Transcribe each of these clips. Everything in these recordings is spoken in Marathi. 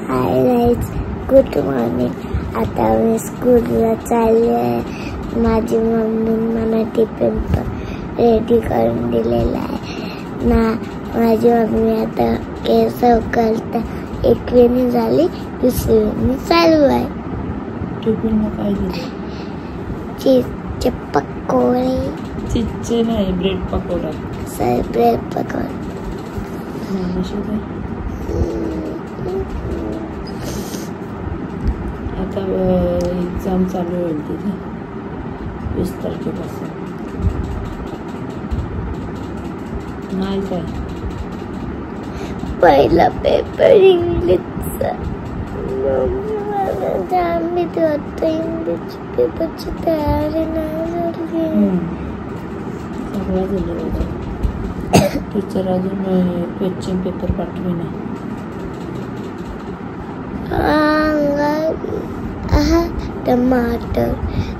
Hi guys, good morning. आता मी स्कूलला चालले। माझी मम्मी मला टिफिन रेडी करून दिलेला आहे ना। माझी मम्मी आता केस उकळता, एक वेणी झाली, दुसरी वेणी चालू आहे। टिफिनला काय दिलं? चीजचे पकोडे। चीजचे नाही, ब्रेड पकोडा। ब्रेड पकोडा। आता एक्झाम चालू होईल तिथे 20 तारखेपासून। नाही काय पहिला पेपर इंग्लिशचा। जाम भीती वाटते, इंग्लिश पेपरची तयारी नाही झाली। सगळं झालं। टीचर अजून क्वेश्चन पेपर पाठवे नाही। टमाटर,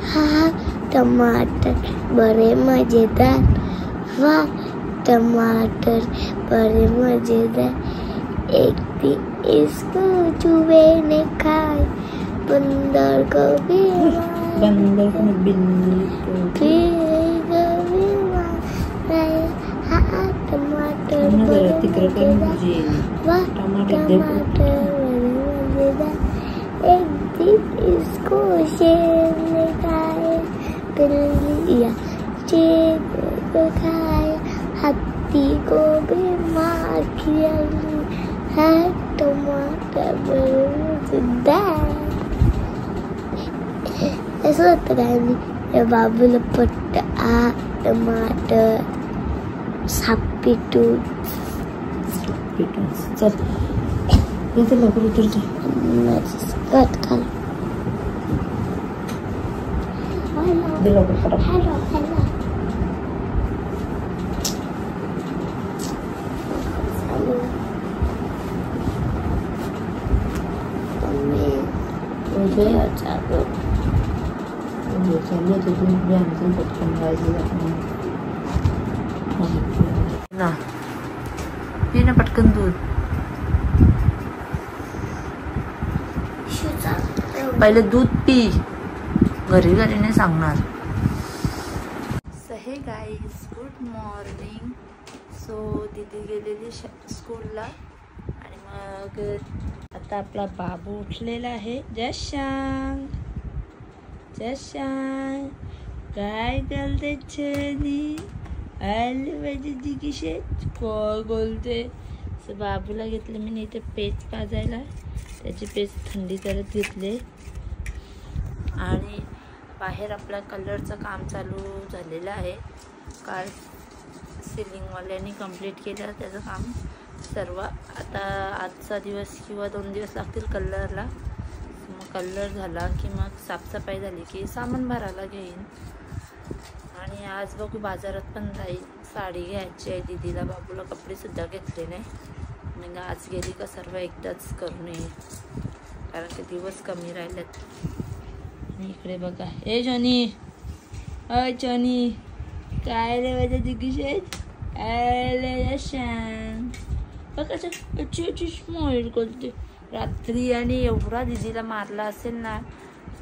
हा टमाटर बड़े मजेदार। वाह, टमाटर बड़े मजेदार। एक दिन इसको चूहे ने खाए, बंदर को भी बंदर को बिल्ली को भी मारा। हाँ, टमाटर बड़े मजेदार। वाह, टमाटर बड़े मजेदार। एक दिन इसको शेर ने खाया, बिल्ली शेर को खाया, हाथी को भी मार किया। है टमाटर बड़े मजेदार। ऐसा होता है बाबूला पट्टा टमाटर सापीटू। चल इथे लवकर उतर जा। कट कर। Hello hello hello. मुझे अच्छा तो चलो तो तुम भी हमसे पटकन गाइस ना पी ना पटकन दूध। पहिले दूध पी, घरी घरी नाही सांगणार। हे गाईज, गुड मॉर्निंग। सो दीदी गेलेली स्कूलला आणि मग आता आपला बाबू उठलेला आहे। जशांग जशांग काय करते छनी? आले माझी दिगिशे काय बोलते? सो बाबूला घेतलं मी इथे पेज पाजायला। त्याची पेज थंडी करत घेतले आणि बाहेर आपला कलरचं काम चालू झालेलं आहे। काल सिलिंगवाल्यांनी कंप्लीट केलं त्याचं काम सर्व। आता आजचा दिवस किंवा 2 दिवस लागतील कलरला। मग कलर झाला की मग साफसफाई झाली की सामान भरायला घेईन। आणि आज बघू बाजारात पण जाईल, साडी घ्यायची आहे दीदीला। बाबूला कपडेसुद्धा घेतले नाही। मग आज गेली का सर्व एकदाच करून येईल, कारण की दिवस कमी राहिलेत। इकडे बघा, ए जॉनी, अय जॉनी काय रे माझ्या दिग्गज? आले शांत बघा अच्छी स्माइल करते रात्री। आणि एवढा दीदीला मारला असेल ना।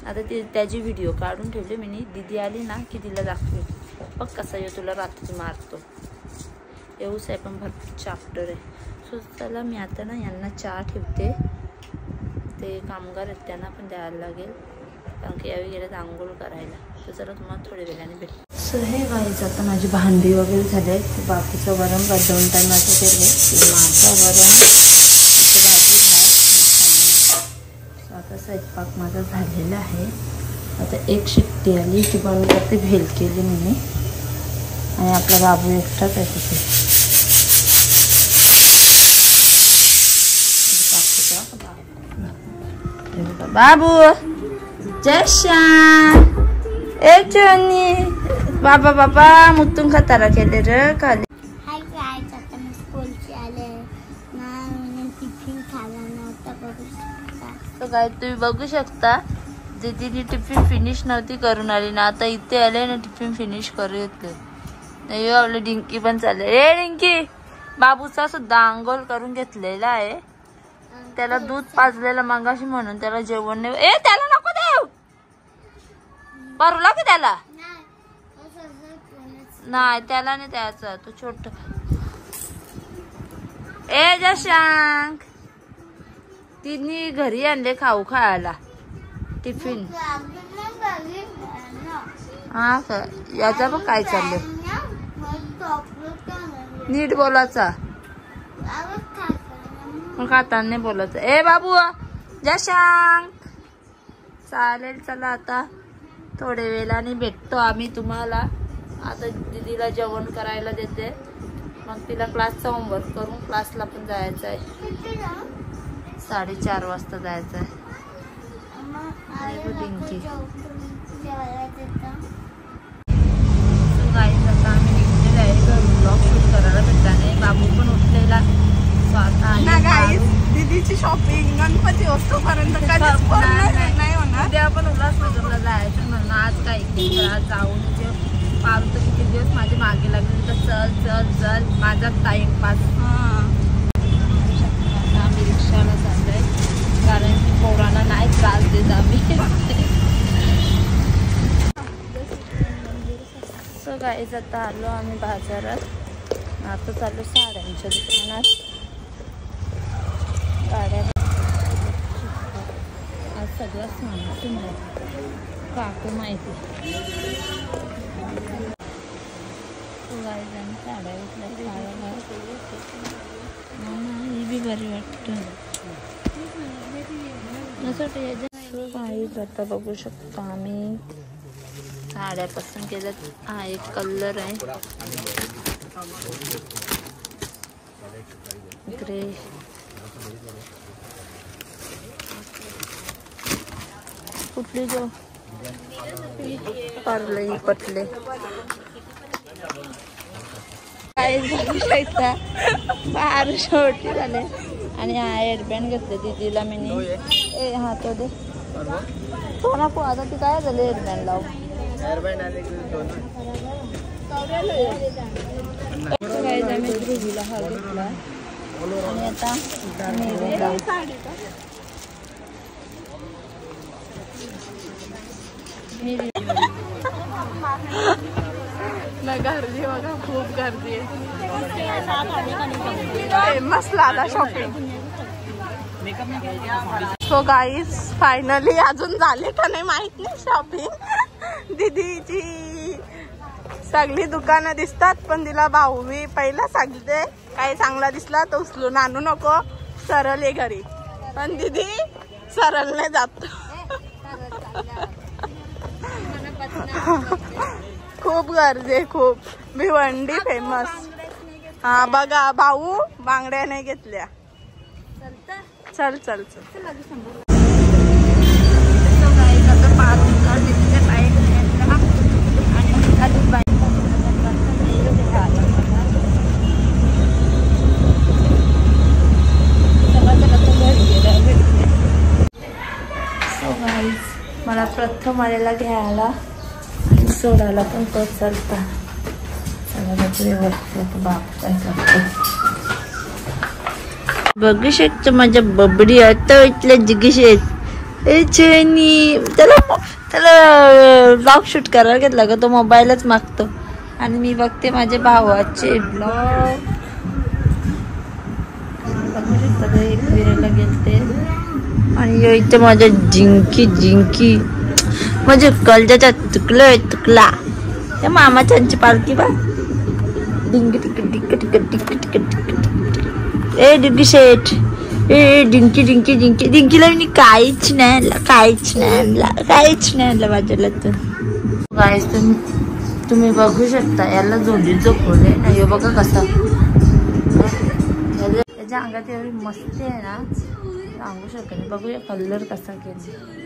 आता त्याची व्हिडिओ काढून ठेवले मी। दीदी आली ना की तिला दाखवे, बघ कसा येऊ तुला रात्री मारतो। येऊच आहे पण भरपूर चाप्टर आहे। सो चला मी आता ना यांना चहा ठेवते। ते कामगार आहेत त्यांना पण द्यायला लागेल, कारण की यावेळी गेल्यात आंघोळ करायला। तर चला तुम्हाला थोड्या वेळाने भेट। सो हे गाईज, आता माझी भांडी वगैरे झाले। बाकीचं वरण 2 टायमाचं केले, माझं वरण भाजी भात। आता स्वयंपाक माझा झालेला आहे। आता एक शिट्टी आली की बंद करते, भेल केली मी। आणि आपला बाबू एकटाच आहे तिथे। बाबू जशा ए जॉनी बाबा बाबा मुतून खतारा केले रे खाली। हाय गाईज, आता मी स्कूलची आले ना। टिफिन खाला नव्हता, बघू शकता। तो काय तुम्ही बघू शकता, दीदीने टिफिन फिनिश नव्हती करून आली ना। आता इथे आले ना टिफिन फिनिश करू घेतले। नाही आपलं डिंकी पण चालले। ए डिंकी, बाबूचा सुद्धा आंघोळ करून घेतलेला आहे। त्याला दूध पाजलेलं मगाशी म्हणून त्याला जेवण नाही. ए त्याला नको देऊ, भरला की त्याला नाही, त्याला नाही द्यायचं, तू छोट. ए जशांक, तिने घरी आणले खाऊ खायला टिफिन. हा का, याचा पण काय चाललंय, नीट बोलायचा, खाताना नाही बोलायचं. ए बाबू जशांक, चालेल चला आता थोड्या वेळाने भेटतो आम्ही तुम्हाला. आता दीदीला जेवण करायला देते, मग तिला क्लासचा होमवर्क करून क्लासला पण जायचं आहे. 4:30 वाजता जायचं आहे. डिंकी आता आम्ही निघलेलो आहे. ब्लॉग शूट करायला भेटला नाही, बाबू पण उठलेला. दीदीची शॉपिंग गणपती वस्तूपर्यंत नाही होणार. उद्या पण उल्हासनगरला जायचं म्हणून आज काही आज जाऊन पाहतो किती दिवस माझे मागे लागले तर चल चल चल माझा टाइमपास. आम्ही रिक्षाला चाललोय कारण की पोरांना नाही त्रास देत आम्ही. सो गाईज आता आलो आम्ही बाजारात. आता चाललो साड्यांच्या दुकानात. गाड्या आज सगळं सांगतो काकू माहिती. साड्या घेतल्या ही बी बरी वाटतं. आता बघू शकतो आम्ही साड्या पसंत केल्यात. हा एक कलर आहे ग्रे. कुठली जो पारले पटले काय बघू शकता. फार छोटी झाले. आणि हा हेअरबँड घेतले दीदीला मी. ए हा तो दे तो नको. आता ती काय झाली हेअरबँड लाव. आम्ही ध्रुवीला हा घेतला आणि आता गर्दी बघा, खूप गर्दी आहे. फेमस लाला शॉपिंग. सो गाईज फायनली अजून झाले का नाही माहित नाही शॉपिंग. दीदीची सगळी दुकानं दिसतात पण तिला भाऊ मी पहिला सांगते काही चांगला दिसला तर उचलून आणू नको, सरळ ये घरी. पण दीदी सरळ नाही जात. खूप गर्दी, खूप. भिवंडी फेमस. हा बघा भाऊ बांगड्या नाही घेतल्या. चल चल चल. मला प्रथम आलेला घ्यायला आणि सोडायला पण तो चालता. बघू शकतो माझ्या बबडी आता इथल्या जिगीशेत. त्याला ब्लॉग शूट करायला घेतला का तो मोबाईलच मागतो. आणि मी बघते माझ्या भावाचे ब्लॉग. बघू शकता एक फिरायला गेलते. आणि इथे माझ्या जिंकी जिंकी म्हणजे कलजाचा तुकला त्या मामाच्यांची पालखी बा. डिंकी टिक टिक टिक टिक टिक टिक. ए डिंकी शेठ, ए डिंकी डिंकी डिंकी. डिंकीला मी काहीच नाही आणलं, काहीच नाही आणलं, काहीच नाही आणलं बाजूला. तर गाईस तुम्ही बघू शकता याला जोडी झोपवले नाही. बघा कसा त्याच्या अंगात एवढी मस्ती आहे ना सांगू शकत नाही. बघूया कलर कसा केला.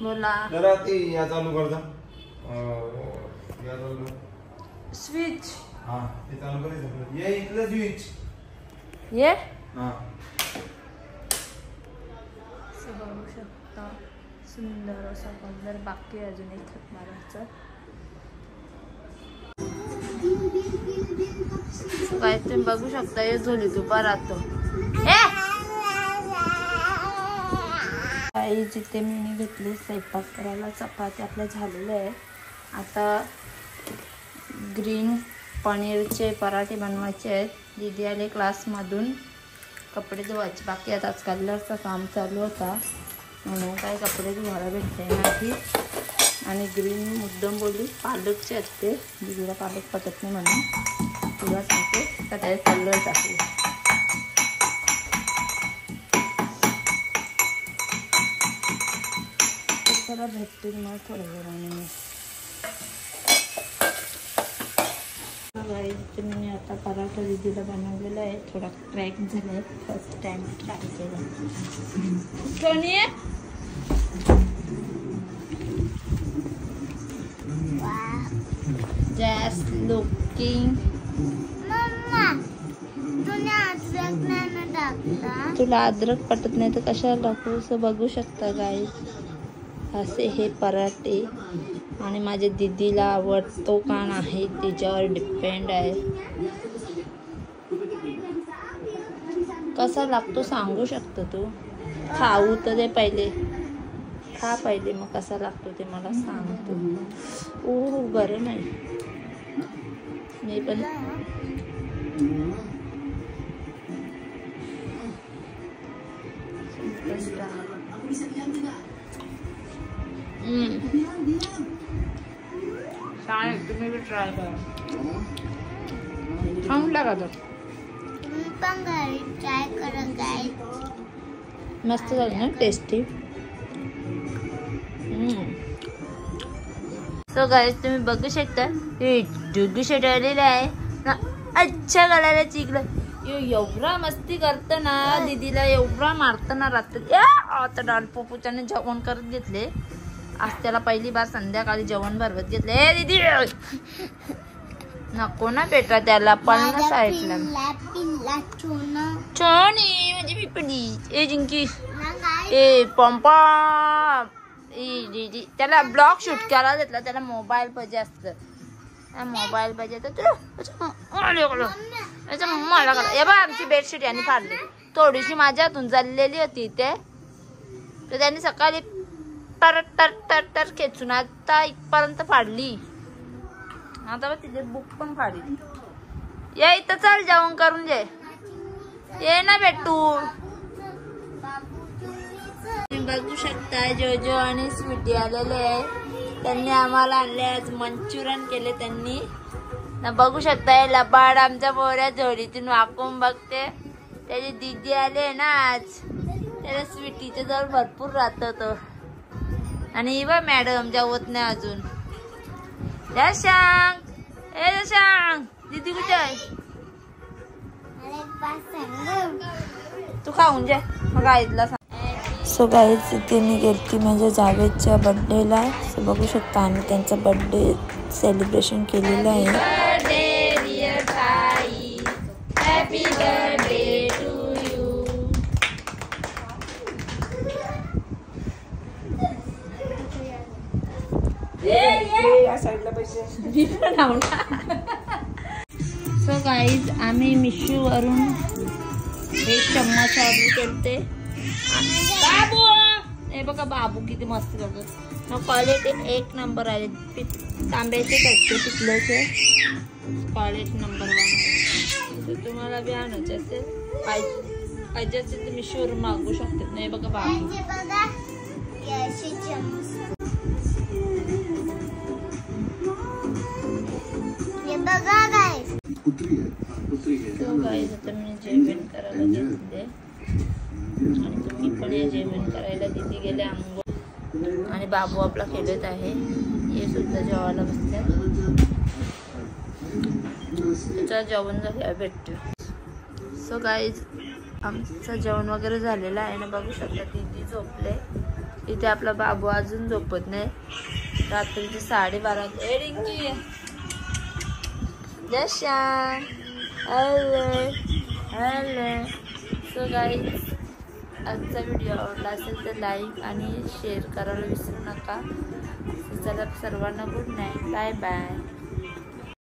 बोला जरा ते या चालू कर दा. स्विच. हां ते चालू करायचं. ये इथलं स्विच. ये हां बघू शकता सुंदर असा कलर. बाकी अजून एक थक मारायचं. काय तुम्ही बघू शकता, हे झोली दुपार राहतो काही जिथे मी घेतले स्वयंपाक करायला. चपाती आपल्या झालेले आहे. आता ग्रीन पनीरचे पराठे बनवायचे आहेत. दीदी आले क्लासमधून, कपडे धुवायचे बाकी आहेत. आज कलरचं काम चालू होता म्हणून काही कपडे धुवायला भेटले नाही. आणि ग्रीन मुद्दम बोलली पालकचे असते, दीदीला पालक पटत नाही म्हणून तुला सांगते तर त्याचे कलर टाकले. त्याला भेटते मला थोड्या वेळाने. मी आता पराठा दीदीला बनवलेला आहे. थोडा क्रॅक झाला आहे, फर्स्ट टाइम ट्राय केला. Just looking. तुला अद्रक पटत नाही तर कशाला टाकू, असं बघू शकता गाईस. असे हे पराठे आणि माझ्या दीदीला आवडतो का नाही तिच्यावर डिपेंड आहे. कसा लागतो सांगू शकतो तू. खाऊ तर दे पहिले, खा पहिले, मग कसा लागतो ते मला सांगतो. ओ बरं नाही, मी पण छान. तुम्ही बी ट्राय करा, छान लागत. मस्त झालं ना, टेस्टी. सो गाईस तुम्ही बघू शकता दुधू शेट आलेला आहे ना. अच्छा गळायला चिकलं. एवढा मस्ती करत ना, दीदीला एवढा मारत ना रात्री. आता डाल पोपूच्याने जेवण करत घेतले. आज त्याला पहिली बार संध्याकाळी जेवण भरवत घेतले. दीदी नको ना बेटा, त्याला पण ना साईडला छोनी म्हणजे पिपडी. ए जिंकी, ए पंपा, ए दीदी. त्याला ब्लॉग शूट करायला घेतला. त्याला मोबाईल पाहिजे असतं, मोबाईल पाहिजे तर मला करा. हे बघ आमची बेडशीट यांनी फाडली. थोडीशी माझ्या हातून चाललेली होती ते, तर त्यांनी सकाळी टर टर टर टर खेचून आता इथपर्यंत फाडली. आता तिथे बुक पण फाडली. ये इथं चल, जेवण करून जे. ये ना भेटू. बघू शकता जोजो आणि स्वीटी आलेले आहे. त्यांनी आम्हाला आणले. आज मंचुरियन केले त्यांनी ना. बघू शकता लबाड आमच्या पोऱ्या झोडीतून वाकून बघते. त्याची दीदी आले ना आज, त्याला स्वीटीचे जवळ भरपूर राहतो तो. आणि बघ मॅडम जेवत नाही अजून. सांग ए सांग, दीदी कुठे आहे? तू खाऊन जा मग आईला सांग. सो गाईज इथे मी गेलती माझ्या जावेदच्या बर्थडेला. सो बघू शकता आम्ही त्यांचा बर्थडे सेलिब्रेशन केलेलं आहे. Happy birthday to you. So guys आम्ही मिशोवरून हे चम्मच ऑर्डर केलते. बाबू हे बघा, बाबू किती मस्त बघा. क्वालिटी एक नंबर आहे. तांब्याचे कच्चे पितल्याचे क्वालिटी नंबर 1. तुम्हाला बी आणायचे असेल, पाहिजे असेल तर मिशोवरून मागू शकते. नाही बघा बाबू. गाईज आता मी जेवण करायला घेतले आणि तुम्ही पण या जेवण करायला तिथे गेले. आंघोळ आणि बाबू आपला खेळत आहे. हे सुद्धा जेवायला बसते. त्याचं जेवण झालं भेटतो. सो गाईज आमचं जेवण वगैरे झालेलं आहे ना. बघू शकता दीदी झोपले. इथे आपला बाबू अजून झोपत नाही. रात्रीचे 12:30. ए रिंकी जशा हॅलो. सो गाईज आजचा व्हिडिओ आवडला असेल तर लाईक आणि शेअर करायला विसरू नका. चला सर्वांना गुड नाईट, बाय बाय.